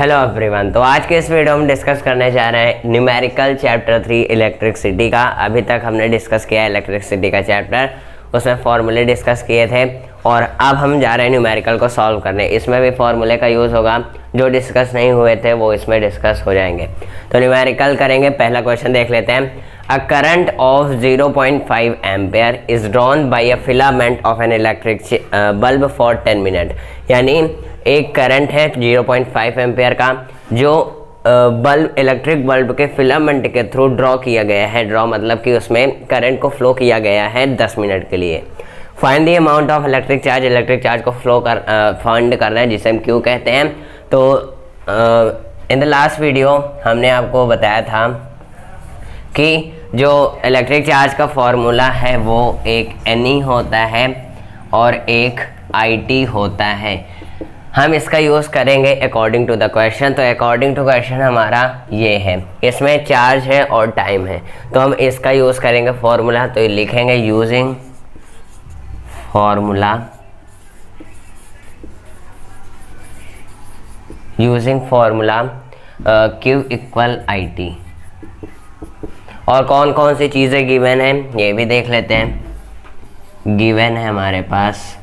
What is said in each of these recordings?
Hello everyone. तो आज के इस वीडियो में डिस्कस करने जा रहे हैं न्यूमेरिकल चैप्टर 3 इलेक्ट्रिसिटी का। अभी तक हमने डिस्कस किया इलेक्ट्रिसिटी का चैप्टर, उसमें फॉर्मूले डिस्कस किए थे और अब हम जा रहे हैं न्यूमेरिकल को सॉल्व करने। इसमें भी फॉर्मूले का यूज़ होगा, जो डिस्कस नहीं हुए थे वो इसमें डिस्कस हो जाएंगे। तो न्यूमेरिकल करेंगे। पहला क्वेश्चन देख लेते हैं। A current of 0.5 ampere is drawn by a filament of an electric bulb for 10 minute. यानी एक करंट है 0.5 एम्पेयर का, जो बल्ब इलेक्ट्रिक बल्ब के फिलामेंट के थ्रू ड्रॉ किया गया है। ड्रॉ मतलब कि उसमें करंट को फ्लो किया गया है 10 मिनट के लिए। Find the amount of electric charge को फ्लो फाइंड करना है, जिसे हम क्यू कहते हैं। तो इन द लास्ट वीडियो हमने आपको बताया था कि जो इलेक्ट्रिक चार्ज का फॉर्मूला है वो एक NE होता है और एक IT होता है। हम इसका यूज़ करेंगे अकॉर्डिंग टू द क्वेश्चन। तो अकॉर्डिंग टू क्वेश्चन हमारा ये है, इसमें चार्ज है और टाइम है, तो हम इसका यूज़ करेंगे फॉर्मूला। तो लिखेंगे using formula Q equal IT। और कौन कौन सी चीज़ें गिवन है ये भी देख लेते हैं। गिवन है हमारे पास,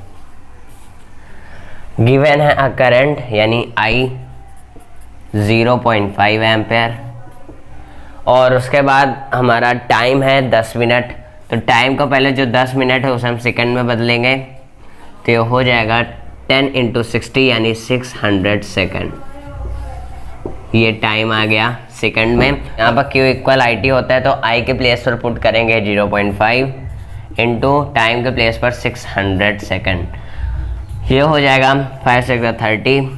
गिवन है अ करंट यानी I 0.5 एम्पेयर, और उसके बाद हमारा टाइम है 10 मिनट। तो टाइम को पहले जो 10 मिनट है उसे हम सेकंड में बदलेंगे, तो ये हो जाएगा 10 × 60 यानी 600 सेकंड। ये टाइम आ गया सेकंड में। यहाँ पर Q इक्वल IT होता है, तो I के प्लेस पर पुट करेंगे 0.5 इंटू टाइम के प्लेस पर 600 सेकंड। ये हो जाएगा 5 × 6 = 30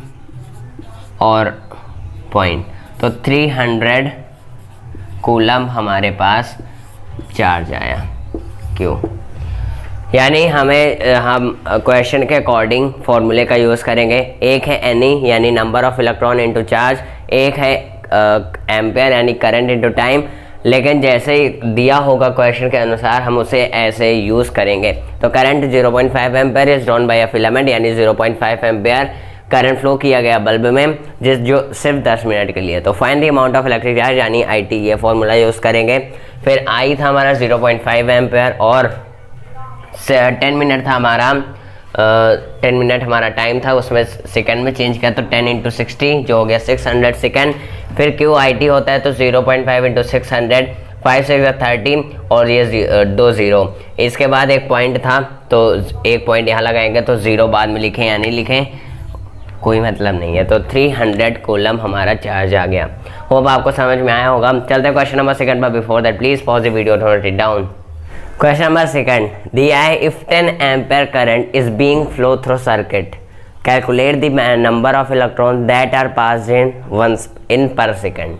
और पॉइंट, तो 300 कूलम हमारे पास चार्ज आया क्यों। यानी हम क्वेश्चन के अकॉर्डिंग फॉर्मूले का यूज़ करेंगे। एक है NE यानी number of electron into charge, एक है एम्पेयर यानी करंट इनटू टाइम। लेकिन जैसे ही दिया होगा क्वेश्चन के अनुसार हम उसे ऐसे यूज़ करेंगे। तो current 0.5 ampere is drawn by a filament, यानी 0.5 एम्पेयर करंट फ्लो किया गया बल्ब में जो सिर्फ 10 मिनट के लिए। तो find the amount of electric charge यानी IT, ये फॉर्मूला यूज़ करेंगे। फिर I था हमारा 0.5 एम्पेयर और 10 मिनट था हमारा 10 मिनट हमारा टाइम था, उसमें सेकंड में चेंज किया तो 10 × 60 जो हो गया 600 सेकंड। फिर Q IT होता है तो 0.5 × 600, 5 × 6 = 30 और ये 2 0। इसके बाद एक पॉइंट था, तो एक पॉइंट यहाँ लगाएंगे तो 0 बाद में लिखें या नहीं लिखें कोई मतलब नहीं है। तो 300 कूलम हमारा चार्ज आ गया। होप आपको समझ में आया होगा। चलते हैं क्वेश्चन नंबर सेकंड पर। Before that please pause the video, note it down. Question number 2. दिया है if 10 ampere current is being flow through circuit, calculate the number of electrons that are passed in per second.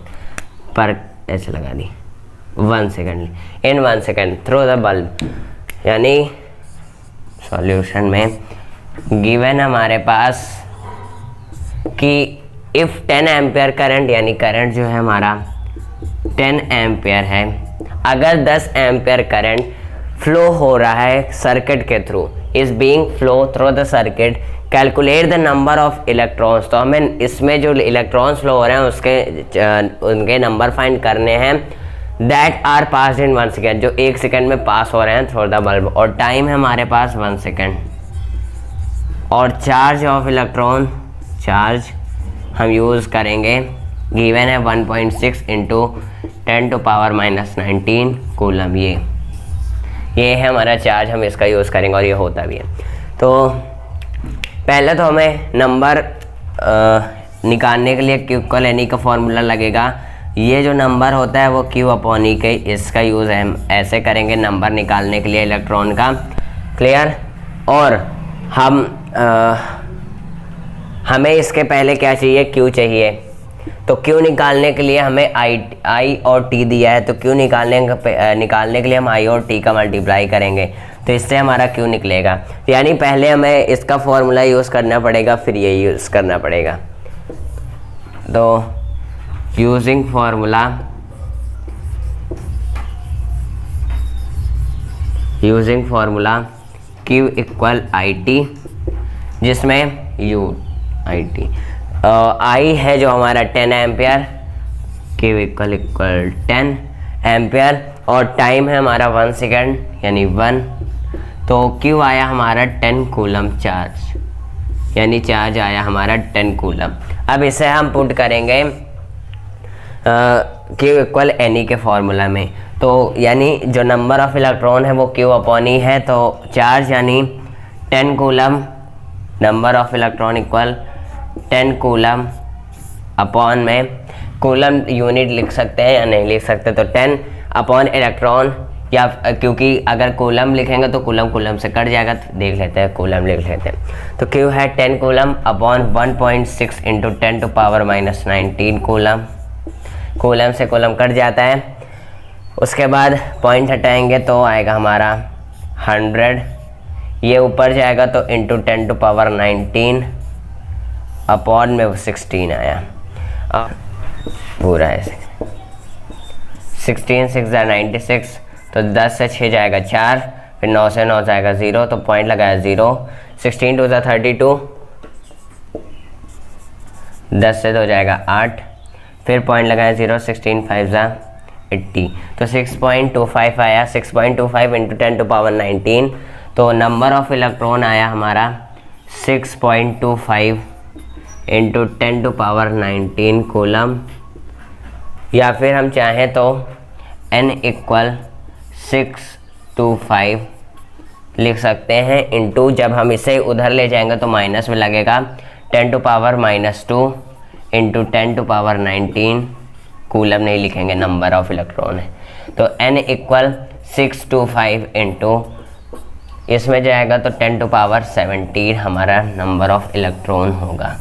पर ऐसे लगा दी 1 second in 1 second through the bulb। यानी solution में given हमारे पास कि if 10 ampere current, यानी करंट जो है हमारा 10 एम्पेयर है, अगर 10 एम्पेयर करंट फ्लो हो रहा है सर्किट के through, is being flow through the circuit, calculate the number of electrons. तो हमें इसमें जो इलेक्ट्रॉन्स फ्लो हो रहे हैं उनके नंबर फाइंड करने हैं that are pass in 1 second, जो 1 सेकेंड में पास हो रहे हैं थ्रू द बल्ब। और टाइम है हमारे पास 1 सेकेंड। और चार्ज ऑफ इलेक्ट्रॉन, चार्ज हम यूज़ करेंगे, गिवन है 1.6 × 10⁻⁻19 कूलम। ये है हमारा चार्ज, हम इसका यूज़ करेंगे और ये होता भी है। तो पहले तो हमें नंबर निकालने के लिए Q इक्वल NE का फॉर्मूला लगेगा। ये जो नंबर होता है वो Q/E के, इसका यूज़ हम ऐसे करेंगे नंबर निकालने के लिए इलेक्ट्रॉन का। क्लियर। और हमें इसके पहले क्या चाहिए, Q चाहिए। तो Q निकालने के लिए हमें I और T दिया है, तो Q निकालने के लिए हम I और T का मल्टीप्लाई करेंगे, तो इससे हमारा Q निकलेगा। यानी पहले हमें इसका फॉर्मूला यूज़ करना पड़ेगा, फिर ये यूज़ करना पड़ेगा। तो using formula Q equal IT, जिसमें IT आई है जो हमारा 10 एम्पियर, Q इक्वल 10 एम्पियर, और टाइम है हमारा 1 सेकेंड यानी 1। तो Q आया हमारा 10 कूलम चार्ज, यानी चार्ज आया हमारा 10 कूलम। अब इसे हम पुट करेंगे Q इक्वल NE के फॉर्मूला में, तो यानी जो नंबर ऑफ इलेक्ट्रॉन है वो Q अपॉन E है, तो चार्ज यानी 10 coulomb, number of electron equal 10 coulomb upon में, कूलम यूनिट लिख सकते हैं या नहीं लिख सकते, तो 10 अपॉन इलेक्ट्रॉन, या क्योंकि अगर कूलम लिखेंगे तो कूलम कूलम से कट जाएगा, तो देख लेते हैं कूलम लिख लेते हैं। तो Q है 10 coulomb upon 1.6 into 10 to power minus 19 coulomb, coulomb से कूलम कट जाता है। उसके बाद पॉइंट हटाएंगे तो आएगा हमारा 100, ये ऊपर जाएगा तो इंटू 10 टू पावर 19 अपॉन में 16 आया, पूरा है 16 6 96, तो 10 से 6 जाएगा 4, फिर 9 से 9 जाएगा 0, तो पॉइंट लगाया 0, 16 2 32, 10 से 2 जाएगा 8, फिर पॉइंट लगाया 0, 16 5 80, तो 6.25 आया, 6.25 इंटू 10 टू पावर 19, तो नंबर ऑफ इलेक्ट्रॉन आया हमारा 6.25 इंटू 10 टू पावर 19 कूलम, या फिर हम चाहें तो n इक्वल 625 लिख सकते हैं, इंटू जब हम इसे उधर ले जाएंगे तो माइनस में लगेगा 10 to power -2 into 10 to power 19 coulomb नहीं लिखेंगे, नंबर ऑफ इलेक्ट्रॉन है, तो n इक्वल 625 इंटू इसमें जाएगा तो 10 टू पावर 17 हमारा नंबर ऑफ इलेक्ट्रॉन होगा।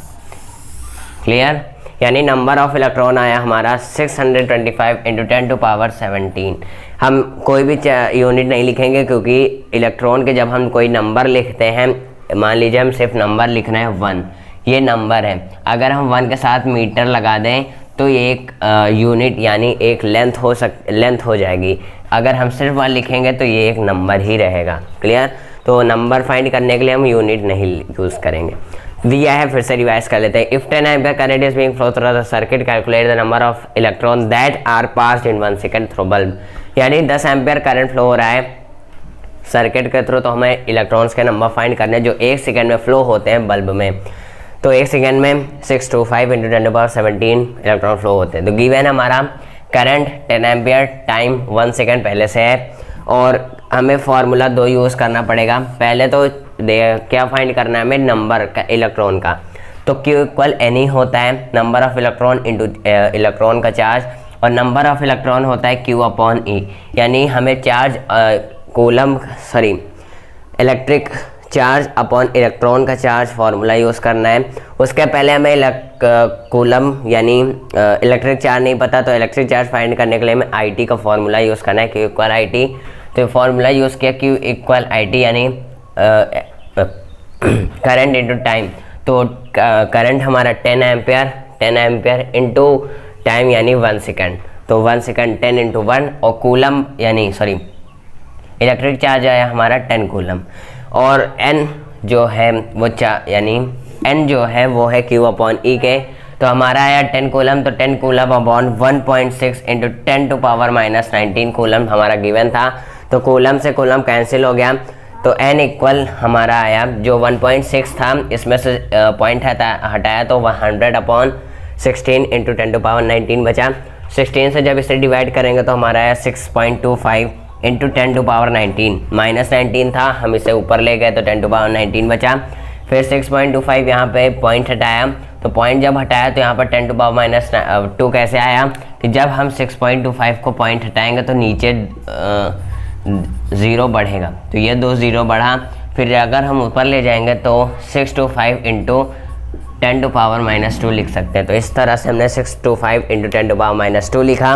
क्लियर? यानी नंबर ऑफ इलेक्ट्रॉन आया हमारा 625 इंटू 10 टू पावर 17। हम कोई भी यूनिट नहीं लिखेंगे, क्योंकि इलेक्ट्रॉन के जब हम कोई नंबर लिखते हैं, मान लीजिए हम सिर्फ नंबर लिख रहे हैं 1, ये नंबर है, अगर हम 1 के साथ मीटर लगा दें तो ये एक यूनिट यानी एक लेंथ हो जाएगी। अगर हम सिर्फ 1 लिखेंगे तो ये एक नंबर ही रहेगा। क्लियर? तो नंबर फाइंड करने के लिए हम यूनिट नहीं यूज़ करेंगे। दिया है, फिर से रिवाइज कर लेते हैं। If 10 ampere current is being flow through the circuit, calculate the number of electron that are passed in 1 second through bulb. यानी 10 एम्पियर करंट फ्लो हो रहा है सर्किट के थ्रू, तो हमें इलेक्ट्रॉन्स के नंबर फाइंड करने जो 1 सेकंड में फ्लो होते हैं बल्ब में। तो 1 सेकंड में 625 into 10 to power 17 electron flow होते हैं। तो गिवन हमारा करंट 10 एम्पियर, टाइम 1 सेकंड पहले से है, और हमें फार्मूला 2 यूज़ करना पड़ेगा। पहले तो क्या फाइंड करना है हमें, नंबर का इलेक्ट्रॉन का, तो Q इक्वल NE होता है number of electron into electron का चार्ज, और नंबर ऑफ इलेक्ट्रॉन होता है Q अपॉन E। यानी हमें charge electric charge upon electron का चार्ज फार्मूला यूज़ करना है। उसके पहले हमें कूलम यानी इलेक्ट्रिक चार्ज नहीं पता, तो इलेक्ट्रिक चार्ज फाइंड करने के लिए हमें IT का फार्मूला यूज़ करना है, Q इक्वल IT। तो फार्मूला यूज़ किया Q इक्वल IT यानी करंट इंटू टाइम। तो करंट हमारा 10 एम्पियर इंटू टाइम यानी 1 सेकंड, तो 1 सेकंड 10 इंटू 1, और कूलम यानी इलेक्ट्रिक चार्ज आया हमारा 10 कूलम, और n जो है वो यानी n जो है वो है Q अपॉन E के। तो हमारा आया 10 कूलम, तो 10 coulomb upon 1.6 into 10 to power -19 coulomb हमारा गिवन था। तो कूलम से कूलम कैंसिल हो गया, तो n इक्वल हमारा आया जो 1.6 था, इसमें से पॉइंट हटाया तो 100 अपॉन 16 इंटू 10 टू पावर 19 बचा। 16 से जब इसे डिवाइड करेंगे तो हमारा आया 6.25 इंटू 10 टू पावर 19, -19 था, हम इसे ऊपर ले गए तो 10 टू पावर 19 बचा। फिर 6.25 यहाँ पे पॉइंट हटाया, तो पॉइंट जब हटाया तो यहाँ पर 10 टू पावर -2 कैसे आया कि जब हम 6.25 को पॉइंट हटाएंगे तो नीचे 0 बढ़ेगा, तो ये 2 0 बढ़ा। फिर अगर हम ऊपर ले जाएंगे तो 625 इंटू 10 टू पावर -2 लिख सकते हैं। तो इस तरह से हमने 625 इंटू 10 टू पावर -2 लिखा,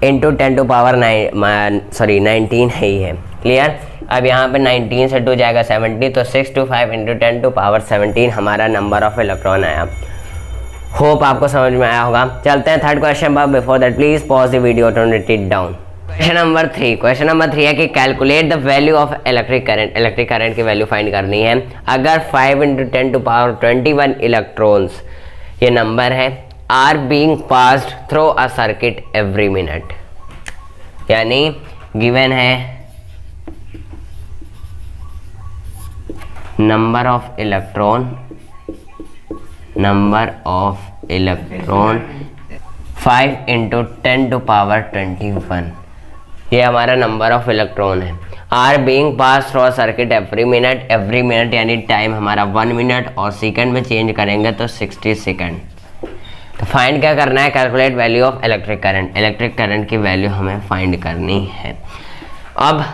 इंटू 10 टू पावर 19 ही है। क्लियर? अब यहाँ पे 19 से 2 जाएगा 70, तो 625 इंटू 10 टू पावर 17 हमारा नंबर ऑफ इलेक्ट्रॉन आया। होप आपको समझ में आया होगा। चलते हैं थर्ड क्वेश्चन पर। Before that please pause the video to note it down. Question number 3 है कि calculate the value of electric current की वैल्यू फाइंड करनी है। अगर 5 इंटू 10 टू पावर 21 इलेक्ट्रॉन्स ये नंबर है, are being passed through a circuit every minute, यानी given है नंबर ऑफ इलेक्ट्रॉन 5 × 10⁻21, ये हमारा नंबर ऑफ इलेक्ट्रॉन है। Are being pass through circuit every minute यानी टाइम हमारा 1 मिनट और सेकंड में चेंज करेंगे तो 60 सेकंड। तो फाइंड क्या करना है, calculate value of electric current की वैल्यू हमें फाइंड करनी है। अब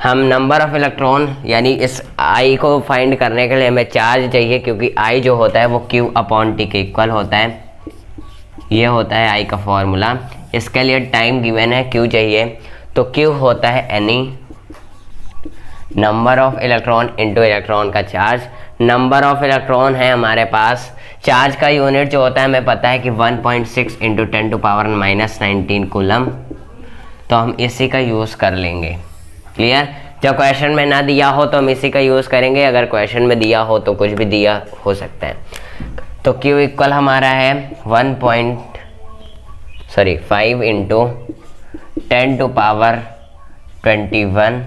हम नंबर ऑफ इलेक्ट्रॉन यानी इस आई को फाइंड करने के लिए हमें चार्ज चाहिए, क्योंकि आई जो होता है वो Q/T के इक्वल होता है। ये होता है आई का फॉर्मूला। इसके लिए टाइम गिवन है, Q चाहिए, तो Q होता है any number of electron into electron का चार्ज। नंबर ऑफ इलेक्ट्रॉन है हमारे पास, चार्ज का यूनिट जो होता है हमें पता है कि 1.6 × 10⁻⁻19 कूलम, तो हम इसी का यूज़ कर लेंगे। क्लियर? जब क्वेश्चन में ना दिया हो तो हम इसी का यूज़ करेंगे, अगर क्वेश्चन में दिया हो तो कुछ भी दिया हो सकता है। तो Q इक्वल हमारा है 5 × 10⁻21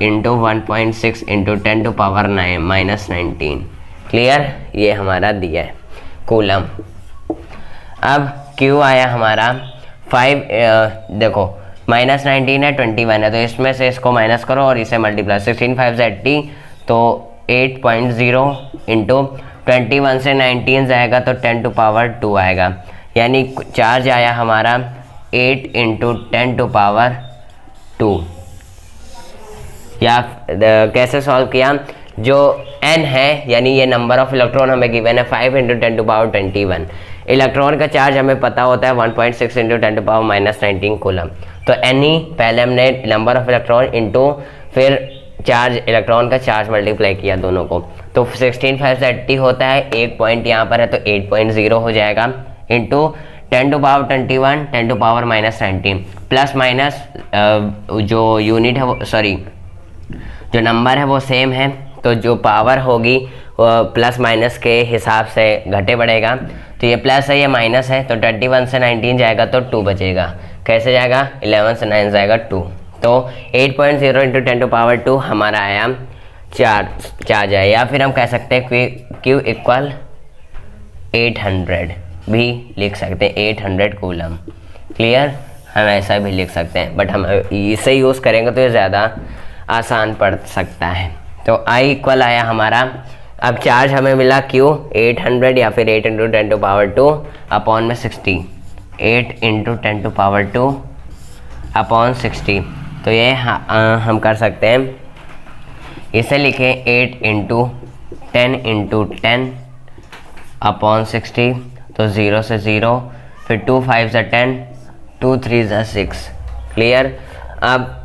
इंटू 1.6 × 10⁻⁻19। क्लियर? ये हमारा दिया है कूलम। अब Q आया हमारा 5, देखो -19 है, 21 है, तो इसमें से इसको माइनस करो और इसे मल्टीप्लाई, 16 5 80, तो 8.0 इंटू 21 से 19 जाएगा तो 10⁻2 आएगा, यानी चार्ज आया हमारा 8 × 10⁻2। या कैसे सॉल्व किया, जो n है यानी ये नंबर ऑफ इलेक्ट्रॉन हमें गिवन है 5 × 10⁻21, इलेक्ट्रॉन का चार्ज हमें पता होता है 1.6 × 10⁻⁻19 कूलम। तो एनी पहले हमने नंबर ऑफ इलेक्ट्रॉन इंटू फिर चार्ज, इलेक्ट्रॉन का चार्ज मल्टीप्लाई किया दोनों को, तो 16 5 80 होता है, एक पॉइंट यहाँ पर है तो 8.0 हो जाएगा, इंटू 10⁻21 10⁻⁻19 प्लस माइनस जो यूनिट है वो, सॉरी जो नंबर है वो सेम है, तो जो पावर होगी वो प्लस माइनस के हिसाब से घटे बढ़ेगा। तो ये प्लस है, ये माइनस है, तो 21 से 19 जाएगा तो 2 बचेगा। कैसे जाएगा? 11 से 9 जाएगा 2, तो 8.0 × 10⁻2 हमारा आया चार्ज है। या फिर हम कह सकते हैं Q इक्वल 800 भी लिख सकते हैं, 800 कूलम। क्लियर? हम ऐसा भी लिख सकते हैं, बट हम इसे यूज़ करेंगे तो ये ज़्यादा आसान पड़ सकता है। तो I इक्वल आया हमारा, अब चार्ज हमें मिला Q 800 या फिर 8 × 10⁻2 अपॉन में 60, 8 × 10⁻2 अपॉन 60। तो ये हम कर सकते हैं, इसे लिखें 8 × 10 अपॉन 60, तो 0 से 0, फिर 2 5 = 10, 2 3 = 6। क्लियर? अब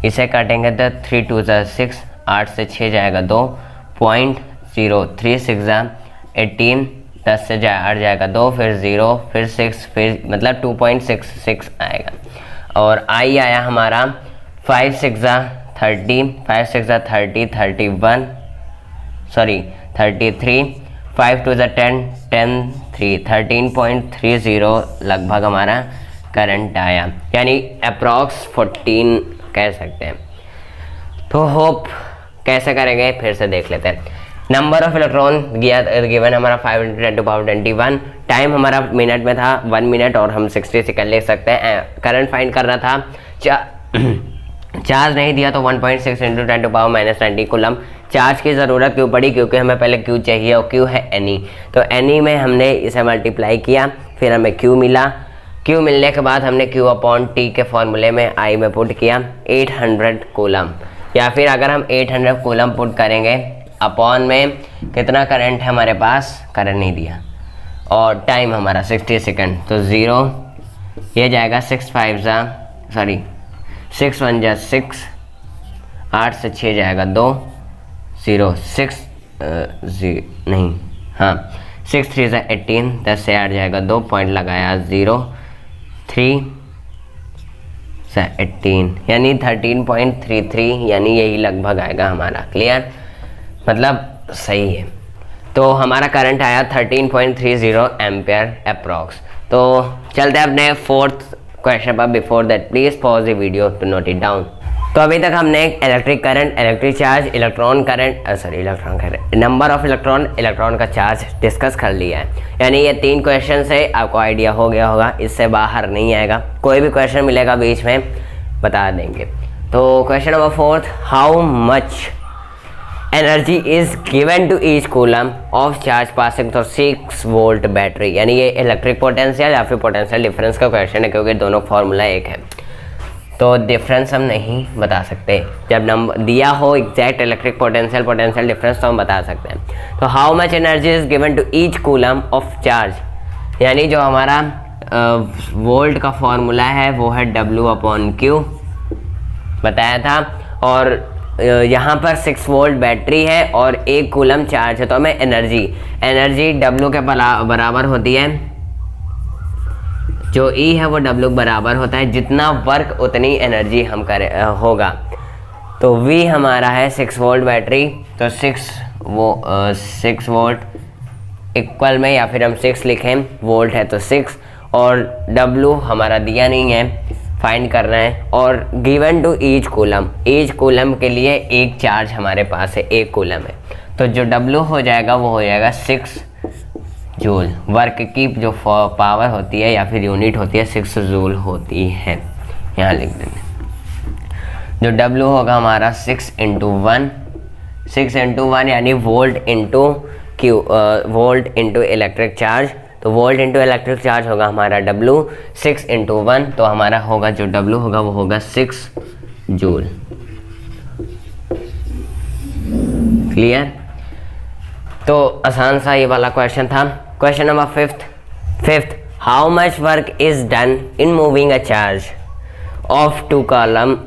इसे काटेंगे तो 3 2 = 6, 8 से 6 जाएगा 2, 0.0, 3 6 = 18, 10 से 8 जाएगा 2, फिर 0, फिर 6, फिर मतलब 2.66 आएगा। और आई आया हमारा 5 6 = 30, 5 6 = 30, 31, सॉरी 33, 5 2 = 10, 10 3, 13.30 लगभग हमारा करंट आया, यानी अप्रॉक्स 14 कह सकते हैं। तो होप कैसे करेंगे फिर से देख लेते हैं। नंबर ऑफ इलेक्ट्रॉन गिवन हमारा 5 × 10⁻21, टाइम हमारा मिनट में था 1 मिनट और हम 60 सेकंड ले सकते हैं। करंट फाइंड करना था, चार्ज नहीं दिया तो 1.6 × 10⁻⁻19 कूलम। चार्ज की ज़रूरत क्यों पड़ी? क्योंकि हमें पहले Q चाहिए और Q है एनी, तो एनी में हमने इसे मल्टीप्लाई किया, फिर हमें Q मिला। Q मिलने के बाद हमने Q/T के फॉर्मूले में I में पुट किया 800 कूलम, या फिर अगर हम 800 कूलम पुट करेंगे अपॉन में कितना करंट है हमारे पास, करंट नहीं दिया, और टाइम हमारा 60 सेकंड, तो 0 ये जाएगा 6 1 = 6, 8 से 6 जाएगा 2, 0 6 नहीं, हाँ 6 3 = 18, 10 से 8 जाएगा 2, पॉइंट लगाया 0, 3 से 18 यानी 13.33, यानी यही लगभग आएगा हमारा। क्लियर? मतलब सही है। तो हमारा करंट आया 13.30 एम्पियर अप्रॉक्स। तो चलते हैं अपने फोर्थ क्वेश्चन पर। Before that please pause the video to note it down. तो अभी तक हमने electric current, electric charge, electron current number of electron का चार्ज डिस्कस कर लिया है। यानी ये 3 क्वेश्चन से आपको आइडिया हो गया होगा, इससे बाहर नहीं आएगा। कोई भी क्वेश्चन मिलेगा बीच में बता देंगे। तो question number 4, how much energy is given to each coulomb of charge passing through 6 volt battery. यानी ये इलेक्ट्रिक पोटेंशियल या फिर पोटेंशियल डिफरेंस का क्वेश्चन है, क्योंकि दोनों फॉर्मूला एक है, तो डिफरेंस हम नहीं बता सकते। जब नंबर दिया हो एग्जैक्ट इलेक्ट्रिक पोटेंशियल डिफरेंस तो हम बता सकते हैं। तो how much energy is given to each coulomb of charge, यानी जो हमारा वोल्ट का फॉर्मूला है वो है W/Q बताया था, और यहाँ पर 6 वोल्ट बैटरी है और 1 कूलम चार्ज है, तो हमें एनर्जी W के बराबर होती है, जो E है वो W बराबर होता है, जितना वर्क उतनी एनर्जी हम करें होगा। तो V हमारा है 6 वोल्ट बैटरी, तो 6 वोल्ट इक्वल में, या फिर हम 6 लिखें, वोल्ट है तो 6, और W हमारा दिया नहीं है, फाइंड करना है। और गिवन टू ईच कूलम के लिए एक चार्ज हमारे पास है, 1 कूलम है, तो जो W हो जाएगा वो हो जाएगा 6 जूल। वर्क की जो पावर होती है या फिर यूनिट होती है 6 जूल होती है, यहाँ लिख देंगे। जो W होगा हमारा 6 × 1 यानी volt into Q, volt into electric charge. तो वोल्ट इंटू इलेक्ट्रिक चार्ज होगा हमारा W, 6 × 1, तो हमारा होगा जो W होगा वो होगा 6 जूल। क्लियर? तो आसान सा ये वाला क्वेश्चन था। Question number 5, how much work is done in moving a charge of 2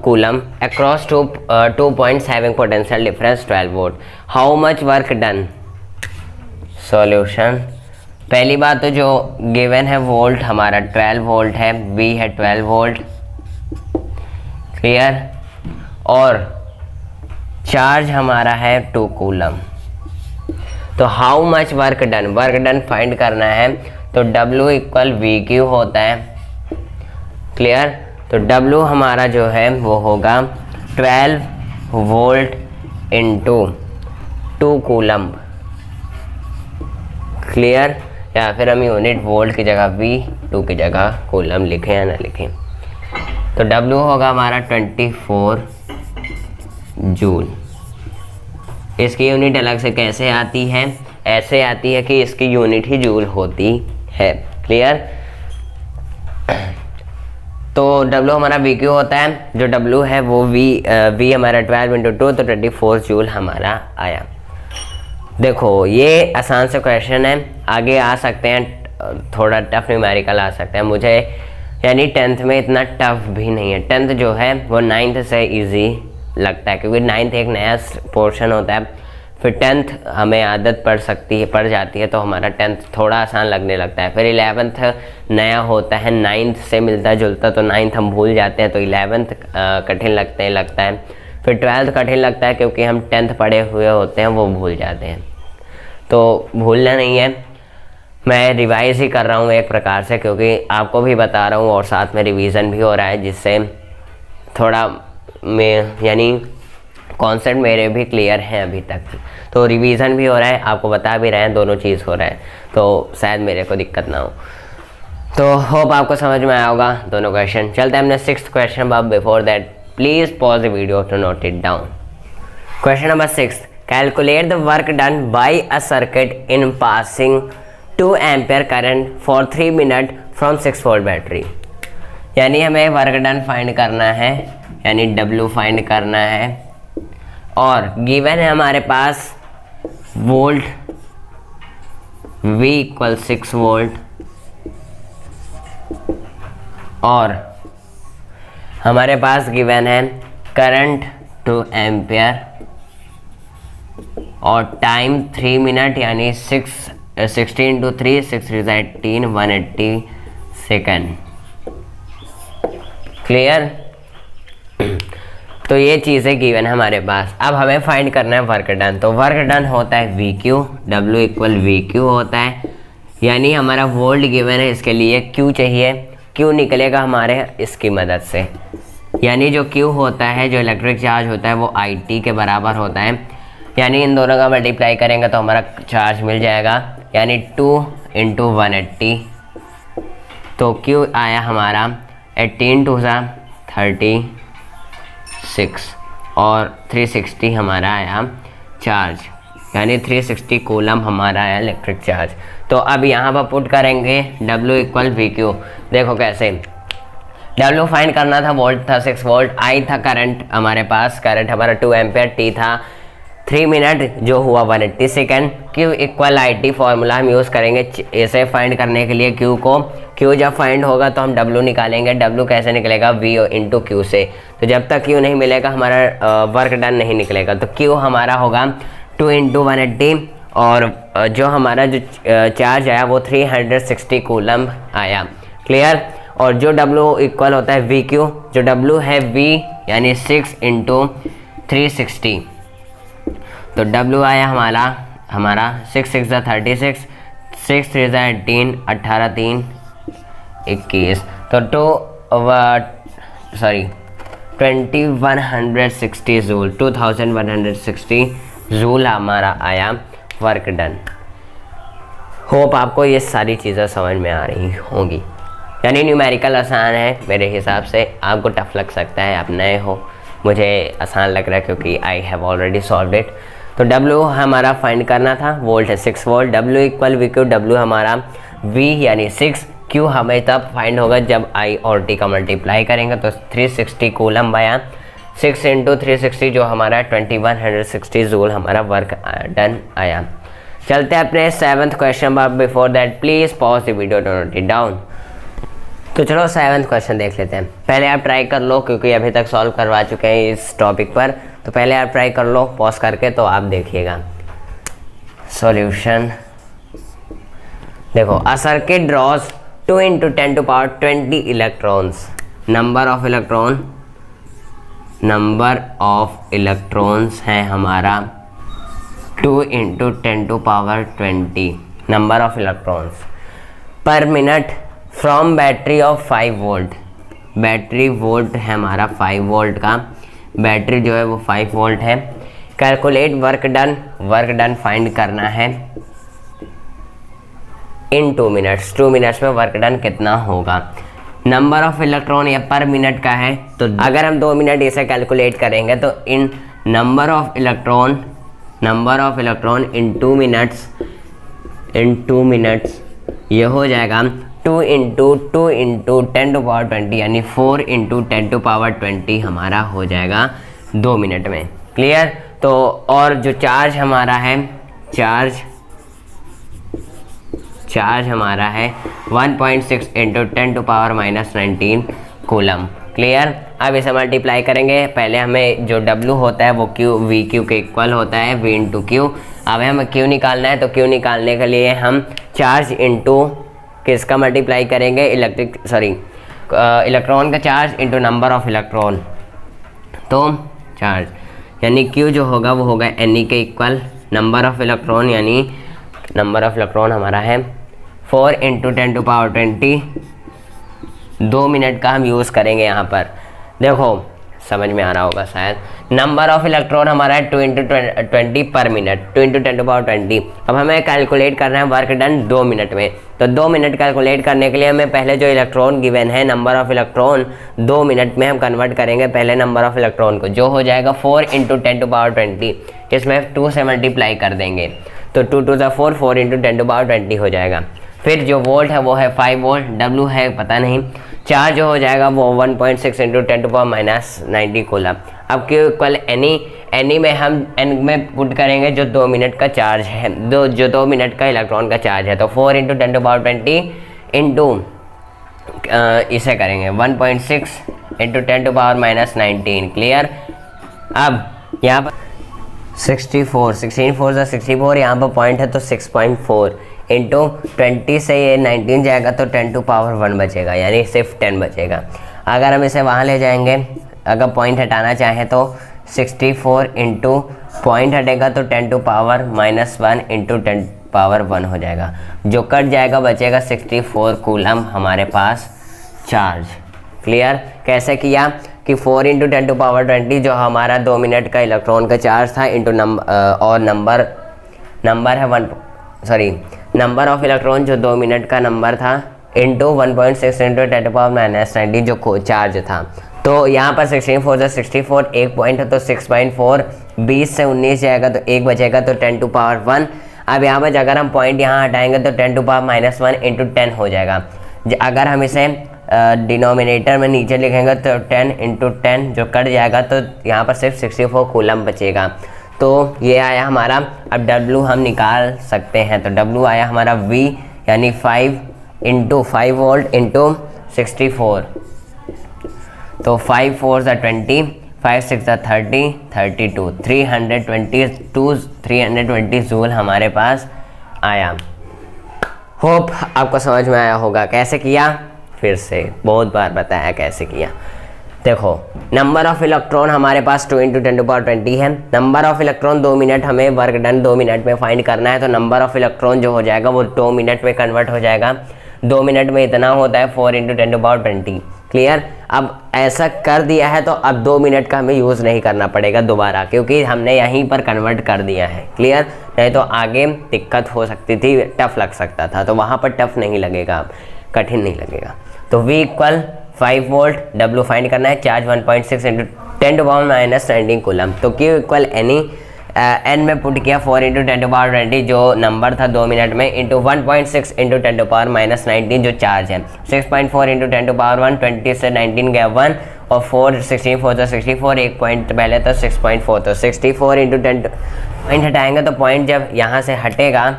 coulomb across 2.7 potential difference 12 volt. How much work done. Solution, पहली बात तो जो गिवन है वोल्ट हमारा 12 वोल्ट है, V है 12 वोल्ट, क्लियर, और चार्ज हमारा है 2 कूलम। तो how much work done find करना है, तो W = VQ होता है, क्लियर। तो W हमारा जो है वो होगा 12 वोल्ट इंटू 2 कूलम, क्लियर, या फिर हम यूनिट वोल्ट की जगह V, 2 की जगह कूलम लिखें या ना लिखें। तो W होगा हमारा 24 जूल। इसकी यूनिट अलग से कैसे आती है, ऐसे आती है कि इसकी यूनिट ही जूल होती है, क्लियर। तो W हमारा VQ होता है, जो W है वो V हमारा 12 × 2, तो 24 जूल हमारा आया। देखो ये आसान से क्वेश्चन है, आगे आ सकते हैं, थोड़ा टफ न्यूमेरिकल आ सकते हैं। मुझे यानी 10th में इतना टफ भी नहीं है, 10th जो है वो 9th से इजी लगता है, क्योंकि 9th एक नया पोर्शन होता है, फिर 10th हमें आदत पड़ जाती है, तो हमारा 10th थोड़ा आसान लगने लगता है। फिर 11th नया होता है, 9th से मिलता जुलता, तो 9th हम भूल जाते हैं, तो 11th कठिन लगता है। फिर 12th कठिन लगता है, क्योंकि हम 10th पढ़े हुए होते हैं, वो भूल जाते हैं। तो भूलना नहीं है, मैं रिवाइज ही कर रहा हूँ एक प्रकार से, क्योंकि आपको भी बता रहा हूँ और साथ में रिवीजन भी हो रहा है, जिससे थोड़ा यानी कॉन्सेप्ट मेरे भी क्लियर हैं अभी तक। तो रिवीजन भी हो रहा है, आपको बता भी रहे हैं, दोनों चीज़ हो रहा है, तो शायद मेरे को दिक्कत ना हो। तो होप आपको समझ में आया होगा दोनों क्वेश्चन। चलते हैं हमने 6th question, but before that please pause the video to note it down. Question number 6, calculate the work done by a circuit in passing 2 ampere current for 3 minute from 6 volt battery. यानी हमें work done find करना है, यानी W find करना है, और given है हमारे पास वोल्ट V = 6 वोल्ट, और हमारे पास गिवन है करंट 2 एम्पियर और टाइम 3 मिनट, यानी 16 × 3 6 × 18 180 सेकेंड, क्लियर। तो ये चीज़ें गिवन है हमारे पास। अब हमें फाइंड करना है वर्क डन। तो वर्क डन होता है we Q, W equal we Q होता है, यानी हमारा वोल्ट गिवन है, इसके लिए क्यू चाहिए। क्यू निकलेगा हमारे इसकी मदद से, यानी जो क्यू होता है, जो इलेक्ट्रिक चार्ज होता है वो आई टी के बराबर होता है, यानी इन दोनों का मल्टीप्लाई करेंगे तो हमारा चार्ज मिल जाएगा, यानी 2 × 180। तो क्यू आया हमारा 18 2 36 और 360 हमारा आया चार्ज, यानी 360 कूलम हमारा आया इलेक्ट्रिक चार्ज। तो अब यहाँ पर पुट करेंगे W इक्वल वी क्यू। देखो कैसे, W फाइंड करना था, वोल्ट था 6 वोल्ट, I था करंट हमारे पास, करंट हमारा 2 एम्पियर, T था 3 मिनट जो हुआ 180 second. Q equal I T formula हम यूज़ करेंगे इसे फाइंड करने के लिए। Q को, Q जब फाइंड होगा तो हम W निकालेंगे। W कैसे निकलेगा, V × Q से। तो जब तक Q नहीं मिलेगा हमारा वर्क डन नहीं निकलेगा। तो Q हमारा होगा 2 × 180 और जो हमारा जो चार्ज आया वो 360 कूलम आया। क्लियर। और जो W इक्वल होता है वी क्यू, जो W है V यानी 6 × 360। तो W आया हमारा 6 6 36, 6 3 18, 18 3 21। तो 2160 जूल, 2160 जूल हमारा आया वर्क डन। होप आपको ये सारी चीज़ें समझ में आ रही होंगी। यानी न्यूमेरिकल आसान है मेरे हिसाब से, आपको टफ लग सकता है, आप नए हो, मुझे आसान लग रहा है क्योंकि I have already solved it. तो W हमारा फाइंड करना था, वोल्ट है 6 volt, W equal we Q, W हमारा V यानी 6, Q हमें तब फाइंड होगा जब I और T का मल्टीप्लाई करेंगे। तो 360 कूलम आया, 6 × 360 जो हमारा 2160 जूल हमारा वर्क डन आया। चलते हैं अपने 7th क्वेश्चन पर। Before that please pause the video to note it down. तो चलो 7th क्वेश्चन देख लेते हैं। पहले आप ट्राई कर लो क्योंकि अभी तक सॉल्व करवा चुके हैं इस टॉपिक पर, तो पहले आप ट्राई कर लो पॉज करके, तो आप देखिएगा सॉल्यूशन। देखो, a circuit draws 2 × 10⁻20 electrons. Number of electrons है हमारा 2 × 10⁻20 number of electrons per minute from battery of 5 volt. Battery volt है हमारा 5 वोल्ट का, बैटरी जो है वो 5 वोल्ट है। Calculate work done, work done find करना है इन 2 मिनट्स। 2 मिनट्स में वर्क डन कितना होगा। नंबर ऑफ इलेक्ट्रॉन या पर मिनट का है, तो अगर हम 2 मिनट इसे कैलकुलेट करेंगे तो in number of electron in 2 minutes ये हो जाएगा 2 × 10⁻20 यानी 4 × 10⁻20 हमारा हो जाएगा 2 मिनट में। क्लियर। तो और जो चार्ज हमारा है, चार्ज हमारा है 1.6 × 10⁻−19 कूलम। क्लियर। अब इसे मल्टीप्लाई करेंगे। पहले हमें जो W होता है वो वी क्यू के इक्वल होता है, V × Q। अब हमें Q निकालना है, तो Q निकालने के लिए हम चार्ज इंटू किसका मल्टीप्लाई करेंगे, इलेक्ट्रॉन का charge into number of electron. तो चार्ज यानी Q जो होगा वो होगा Ne के इक्वल नंबर ऑफ इलेक्ट्रॉन, यानी नंबर ऑफ इलेक्ट्रॉन हमारा है 4 × 10⁻20। 2 मिनट का हम यूज़ करेंगे यहाँ पर। देखो समझ में आ रहा होगा शायद। नंबर ऑफ इलेक्ट्रॉन हमारा है 2 × 20 पर मिनट, 2 × 10⁻20। अब हमें कैलकुलेट करना है वर्क डन 2 मिनट में। तो 2 मिनट कैलकुलेट करने के लिए हमें पहले जो इलेक्ट्रॉन गिवन है, नंबर ऑफ इलेक्ट्रॉन 2 मिनट में हम कन्वर्ट करेंगे पहले नंबर ऑफ इलेक्ट्रॉन को, जो हो जाएगा 4 × 10⁻20। इसमें 2 से मल्टीप्लाई कर देंगे तो 2 2 = 4, 4 × 10⁻20 हो जाएगा। फिर जो वोल्ट है वो है 5 वोल्ट, W है पता नहीं। चार्ज जो हो जाएगा वो 1.6 × 10⁻−90 कूलम। अब Q इक्वल Ni में हम N में पुट करेंगे जो 2 मिनट का चार्ज है, जो 2 मिनट का इलेक्ट्रॉन का चार्ज है। तो 4 × 10⁻20 इंटू इसे करेंगे 1.6 × 10⁻−19। क्लियर। अब यहाँ पर 64, 16 4 = 64, यहाँ पर पॉइंट है तो 6.4 इंटू 20 से ये 19 जाएगा तो 10⁻1 बचेगा, यानी सिर्फ 10 बचेगा। अगर हम इसे वहाँ ले जाएंगे अगर पॉइंट हटाना चाहें तो 64 इंटू पॉइंट हटेगा तो 10 टू पावर -1 इंटू 10 पावर 1 हो जाएगा, जो कट जाएगा बचेगा 64 कूलम हमारे पास चार्ज। क्लियर? कैसे किया कि 4 इंटू 10 टू पावर 20 जो हमारा 2 मिनट का इलेक्ट्रॉन का चार्ज था into number number of electron जो 2 मिनट का नंबर था इंटू 1.6 इंटू 10 टू पावर -90 जो चार्ज था। तो यहाँ पर 64 से 64 एक पॉइंट है तो 6.4, 20 से 19 जाएगा तो 1 बचेगा तो 10 टू पावर 1। अब यहाँ पर अगर हम पॉइंट यहाँ हटाएंगे तो 10 टू पावर -1 इंटू 10 हो जाएगा। अगर हम इसे डिनोमिनेटर में नीचे लिखेंगे तो 10 इंटू 10 जो कट जाएगा तो यहाँ पर सिर्फ 64 कूलम बचेगा। तो ये आया हमारा। अब W हम निकाल सकते हैं, तो W आया हमारा V यानी 5 वोल्ट इंटू 64। तो 5 4 20, 5 6 30, 32, 320 जूल हमारे पास आया। होप आपको समझ में आया होगा कैसे किया। फिर से बहुत बार बताया कैसे किया। देखो नंबर ऑफ इलेक्ट्रॉन हमारे पास 2 इंटू 10 टू पावर 20 है। नंबर ऑफ इलेक्ट्रॉन 2 मिनट हमें वर्क डन 2 मिनट में फाइंड करना है, तो नंबर ऑफ इलेक्ट्रॉन जो हो जाएगा वो 2 मिनट में कन्वर्ट हो जाएगा। 2 मिनट में इतना होता है 4 इंटू 10 टू पावर 20। क्लियर? अब ऐसा कर दिया है तो अब 2 मिनट का हमें यूज़ नहीं करना पड़ेगा दोबारा, क्योंकि हमने यहीं पर कन्वर्ट कर दिया है। क्लियर? नहीं तो आगे दिक्कत हो सकती थी, टफ लग सकता था, तो वहाँ पर टफ नहीं लगेगा, कठिन नहीं लगेगा। तो V equal 5 volt, W find करना है, charge 1.6 into 10 to power -19 coulomb. तो Q इक्वल N में पुट किया 4 इंटू 10 टू पावर 20 जो नंबर था 2 मिनट में इंटू 1.6 इंटू 10 टू पावर -19 जो चार्ज है। 6.4 इंटू 10 टू पावर 1, 20 से 19 गया 1 और 4 64 तो 64, एक पॉइंट पहले तो 6.4 तो 64 इंटू 10 पॉइंट हटाएंगे तो पॉइंट जब यहाँ से हटेगा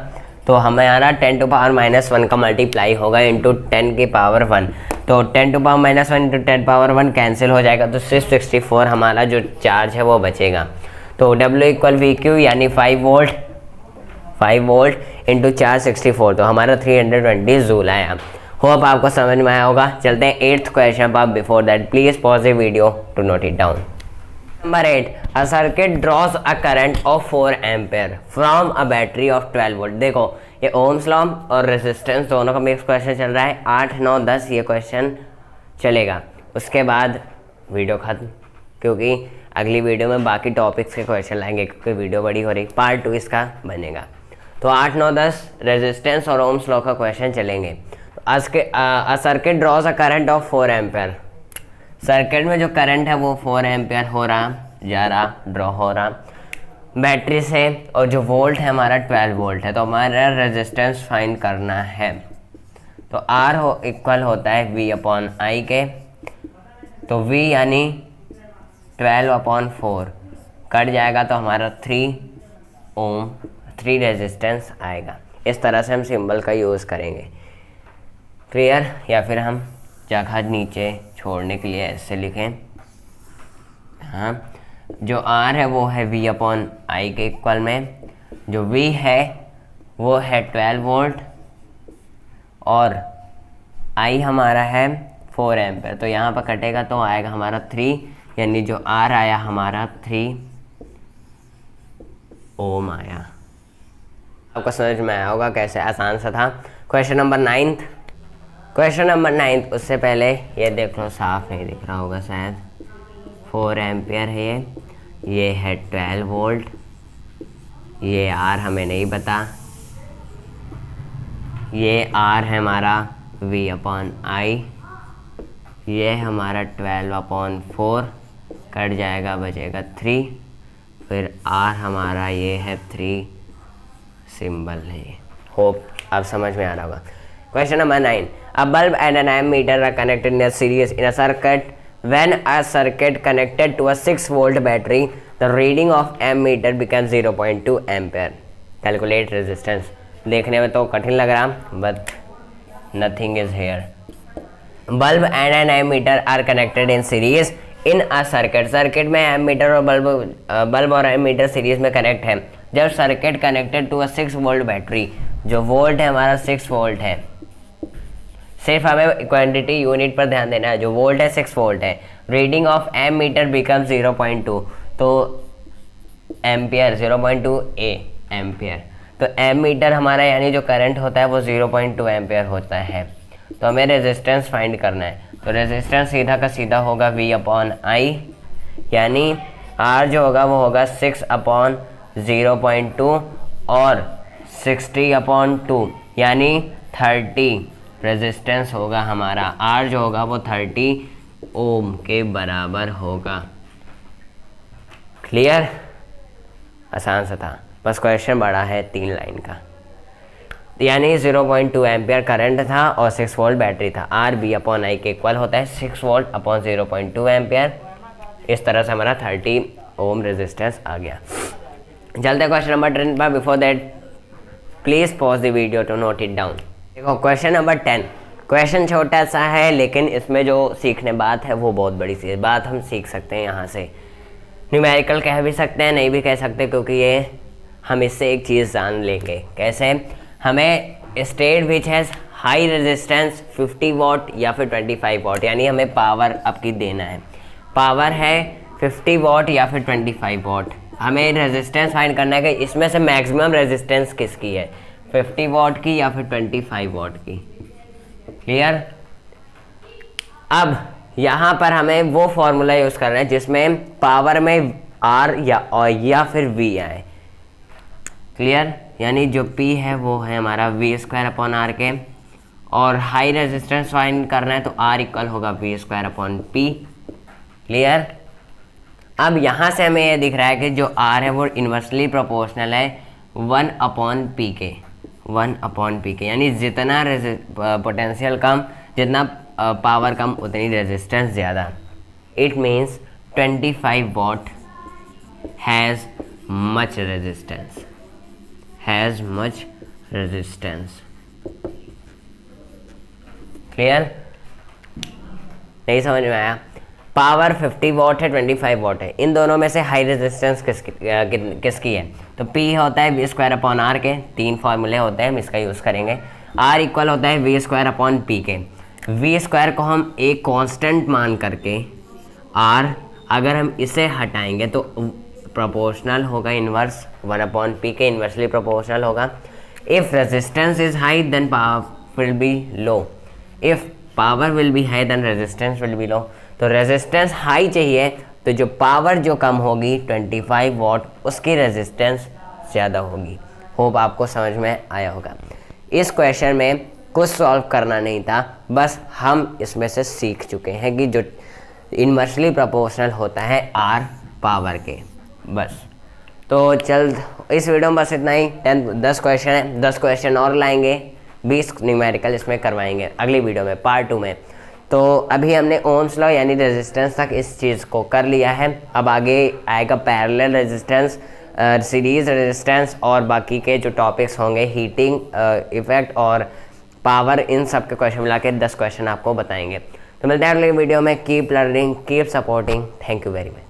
तो हमारा 10 टू पावर -1 का मल्टीप्लाई होगा इंटू 10 की पावर 1। तो 10 to power -1 into 10 power 1 cancel हो जाएगा, तो सिर्फ 64 हमारा जो चार्ज है वो बचेगा। तो W इक्वल VQ यानी 5 वोल्ट इंटू चार्ज 64, तो हमारा 320 जूल आया। होप आपको समझ में आया होगा। चलते हैं 8th क्वेश्चन पर। Before that please pause the video to note it down. Number 8, a circuit draws a current of 4 ampere from a battery of 12 volt। देखो ये ओम्स लॉ और रेजिस्टेंस दोनों का मिक्स क्वेश्चन चल रहा है। 8, 9, 10 ये क्वेश्चन चलेगा, उसके बाद वीडियो खत्म, क्योंकि अगली वीडियो में बाकी टॉपिक्स के क्वेश्चन लाएंगे, क्योंकि वीडियो बड़ी हो रही। पार्ट 2 इसका बनेगा। तो 8, 9, 10 रेजिस्टेंस और ओम्स लॉ का क्वेश्चन चलेंगे। आज के circuit draws a current of 4 ampere. Circuit में जो करंट है वो 4 एम्पियर ड्रॉ हो रहा बैटरी से, और जो वोल्ट है हमारा 12 वोल्ट है। तो हमारा रेजिस्टेंस फाइंड करना है। तो R इक्वल होता है V/I के। तो V यानी 12/4 कट जाएगा तो हमारा 3 ओम 3 रेजिस्टेंस आएगा। इस तरह से हम सिंबल का यूज़ करेंगे। क्लियर? या फिर हम जगह नीचे छोड़ने के लिए ऐसे लिखें। हाँ, जो R है वो है V/I के इक्वल में, जो V है वो है 12 वोल्ट और I हमारा है 4 एम्पेयर। तो यहाँ पर कटेगा तो आएगा हमारा 3, यानी जो R आया हमारा 3 ओम आया। आपको समझ में आया होगा कैसे, आसान सा था। क्वेश्चन नंबर 9, उससे पहले ये देख लो, साफ नहीं दिख रहा होगा शायद। 4 एम्पियर है ये है 12 वोल्ट, ये R हमें नहीं पता, ये R है हमारा V/I, ये हमारा 12/4 कट जाएगा बचेगा 3, फिर R हमारा ये है 3 सिंबल है। होप आप समझ में आ रहा होगा। Question number 9. A bulb and an ammeter are connected in a series in a circuit. When a circuit connected to a 6 volt battery, the reading of ammeter becomes 0.2 ampere. Calculate resistance. देखने में तो कठिन लग रहा, but nothing is here. Bulb and an ammeter are connected in series in a circuit. Circuit में ammeter और bulb और ammeter series में कनेक्ट है। जब circuit connected to a 6 volt battery, जो वोल्ट है हमारा 6 वोल्ट है, सिर्फ हमें क्वांटिटी यूनिट पर ध्यान देना है। जो वोल्ट है 6 वोल्ट है। Reading of ammeter become 0.2, तो एम्पियर 0.2 एम्पियर, तो एम मीटर हमारा यानी जो करंट होता है वो 0.2 एम्पियर होता है। तो हमें रेजिस्टेंस फाइंड करना है, तो रेजिस्टेंस सीधा का सीधा होगा V/I, यानी R जो होगा वो होगा 6/0.2 और 60/2 यानी 30 रेजिस्टेंस होगा हमारा। R जो होगा वो 30 ओम के बराबर होगा। क्लियर? आसान सा था, बस क्वेश्चन बड़ा है 3 लाइन का। यानी 0.2 एम्पियर करंट था और 6 वोल्ट बैटरी था। R V/I के इक्वल होता है 6 वोल्ट अपॉन 0.2 एम्पियर। इस तरह से हमारा 30 ओम रेजिस्टेंस आ गया। चलते क्वेश्चन नंबर 10 पर। Before that please pause the video to note it down. देखो क्वेश्चन नंबर 10, क्वेश्चन छोटा सा है लेकिन इसमें जो सीखने बात है वो बहुत बड़ी सी बात हम सीख सकते हैं। यहाँ से न्यूमेरिकल कह भी सकते हैं, नहीं भी कह सकते, क्योंकि ये हम इससे एक चीज़ जान लेंगे। कैसे? हमें state which has high resistance 50 what या फिर 25 वॉट, यानी हमें पावर आपकी देना है। पावर है 50 वॉट या फिर 25 वॉट। हमें रेजिस्टेंस फाइंड करना है कि इसमें से मैक्सिमम रेजिस्टेंस किसकी है, 50 वॉट की या फिर 25 वॉट की। क्लियर? अब यहाँ पर हमें वो फॉर्मूला यूज़ करना है जिसमें पावर में R या फिर V आए। क्लियर? यानी जो P है वो है हमारा V²/R के, और हाई रेजिस्टेंस फाइंड करना है तो R इक्वल होगा V²/P। क्लियर? अब यहाँ से हमें ये दिख रहा है कि जो R है वो इन्वर्सली प्रोपोर्शनल है 1/P के, 1/P के, यानी जितना पोटेंशियल कम, जितना पावर कम, उतनी रेजिस्टेंस ज़्यादा। It means 25 what has much resistance, has much resistance. Clear? नहीं समझ में आया? पावर 50 वॉट है, 25 वॉट है, इन दोनों में से हाई रेजिस्टेंस किसकी है? तो P होता है V²/R के। 3 फार्मूले होते हैं, हम इसका यूज़ करेंगे। R इक्वल होता है V²/P के। V² को हम एक कांस्टेंट मान करके R, अगर हम इसे हटाएंगे तो प्रोपोर्शनल होगा इन्वर्स 1/P के, इन्वर्सली प्रोपोर्शनल होगा। If resistance is high then power will be low, if power will be high then resistance will be low. तो रेजिस्टेंस हाई चाहिए, तो जो पावर जो कम होगी 25 वॉट, उसकी रेजिस्टेंस ज़्यादा होगी। होप आपको समझ में आया होगा। इस क्वेश्चन में कुछ सॉल्व करना नहीं था, बस हम इसमें से सीख चुके हैं कि जो इन्वर्सली प्रोपोर्शनल होता है R पावर के। बस तो चल इस वीडियो में बस इतना ही। 10 क्वेश्चन है, 10 क्वेश्चन और लाएंगे, 20 न्यूमेरिकल इसमें करवाएंगे अगली वीडियो में, पार्ट 2 में। तो अभी हमने ओम्स लॉ यानी रेजिस्टेंस तक इस चीज़ को कर लिया है। अब आगे आएगा पैरेलल रेजिस्टेंस, सीरीज रेजिस्टेंस, और बाकी के जो टॉपिक्स होंगे हीटिंग इफेक्ट और पावर, इन सब के क्वेश्चन मिला के 10 क्वेश्चन आपको बताएंगे। तो मिलते हैं अगले वीडियो में। Keep learning, keep supporting. Thank you very much.